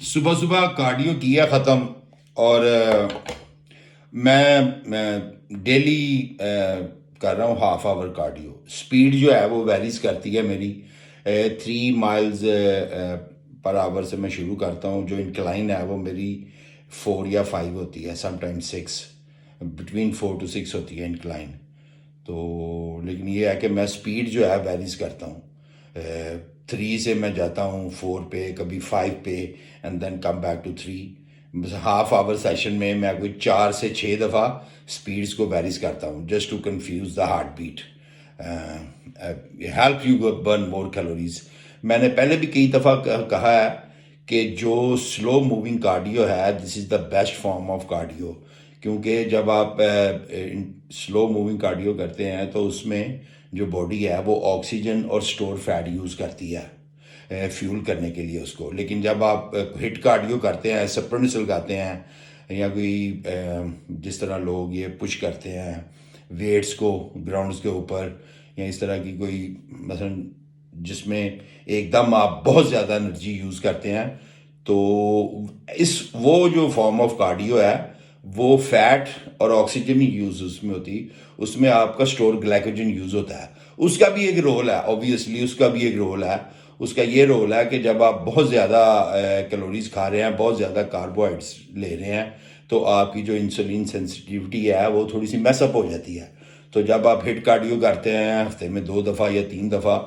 सुबह सुबह कार्डियो किया ख़त्म। और मैं डेली कर रहा हूँ हाफ आवर कार्डियो। स्पीड जो है वो वेरीज करती है मेरी। 3 माइल्स पर आवर से मैं शुरू करता हूँ। जो इंक्लाइन है वो मेरी 4 या 5 होती है, समटाइम्स 6, बिटवीन 4 to 6 होती है इंक्लाइन। तो लेकिन ये है कि मैं स्पीड जो है वेरीज करता हूँ। 3 से मैं जाता हूँ 4 पे, कभी 5 पे, and then come back to 3। Half hour session में मैं कोई 4 से 6 दफ़ा स्पीड्स को वेरीज करता हूँ, just to confuse the heart beat. Help you burn more calories. मैंने पहले भी कई दफ़ा कहा है कि जो स्लो मूविंग कार्डियो है, this is the best form of cardio. क्योंकि जब आप स्लो मूविंग कार्डियो करते हैं तो उसमें जो बॉडी है वो ऑक्सीजन और स्टोर फैट यूज़ करती है फ्यूल करने के लिए उसको। लेकिन जब आप हिट कार्डियो करते हैं, स्प्रिंट्स लगाते हैं, या कोई जिस तरह लोग ये पुश करते हैं वेट्स को ग्राउंड्स के ऊपर, या इस तरह की कोई मसलन जिसमें एकदम आप बहुत ज़्यादा एनर्जी यूज़ करते हैं, तो इस वो जो फॉर्म ऑफ कार्डियो है वो फैट और ऑक्सीजन ही यूज़ उसमें होती, उसमें आपका स्टोर ग्लाइकोजन यूज़ होता है। उसका भी एक रोल है, ऑब्वियसली उसका भी एक रोल है। उसका ये रोल है कि जब आप बहुत ज़्यादा कैलोरीज खा रहे हैं, बहुत ज़्यादा कार्बोहाइड्रेट्स ले रहे हैं, तो आपकी जो इंसुलिन सेंसिटिविटी है वो थोड़ी सी मैसअप हो जाती है। तो जब आप हिट कार्डियो करते हैं हफ्ते में 2 दफ़ा या 3 दफ़ा,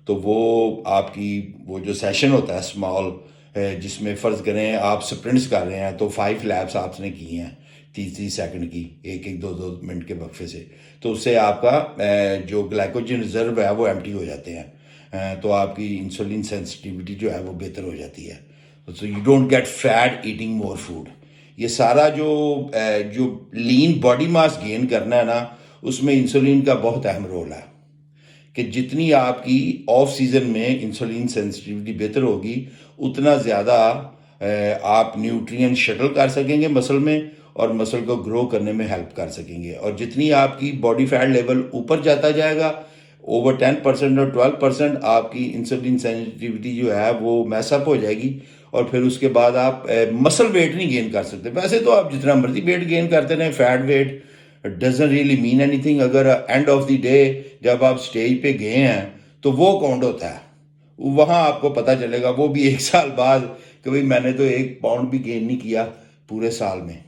तो वो आपकी वो जो सेशन होता है स्मॉल, जिसमें फ़र्ज़ करें आप स्प्रिंट्स कर रहे हैं, तो 5 लैप्स आपने की हैं 30-30 सेकंड की, 1-1 2-2 मिनट के वक्फे से, तो उससे आपका जो ग्लाइकोजन रिजर्व है वो एम्प्टी हो जाते हैं। तो आपकी इंसुलिन सेंसिटिविटी जो है वो बेहतर हो जाती है। So you don't get fat eating more food. ये सारा जो लीन बॉडी मास गेन करना है ना, उसमें इंसुलिन का बहुत अहम रोल है। कि जितनी आपकी ऑफ सीज़न में इंसुलिन सेंसिटिविटी बेहतर होगी, उतना ज़्यादा आप न्यूट्रिएंट शटल कर सकेंगे मसल में, और मसल को ग्रो करने में हेल्प कर सकेंगे। और जितनी आपकी बॉडी फैट लेवल ऊपर जाता जाएगा, ओवर 10% और 12%, आपकी इंसुलिन सेंसिटिविटी जो है वो मैसअप हो जाएगी। और फिर उसके बाद आप मसल वेट नहीं गेन कर सकते। वैसे तो आप जितना मर्जी वेट गेन करते रहें, fat weight doesn't really mean anything. अगर एंड ऑफ द डे जब आप स्टेज पे गए हैं तो वो काउंट होता है। वहाँ आपको पता चलेगा, वो भी 1 साल बाद, कि भाई मैंने तो 1 पाउंड भी गेन नहीं किया पूरे साल में।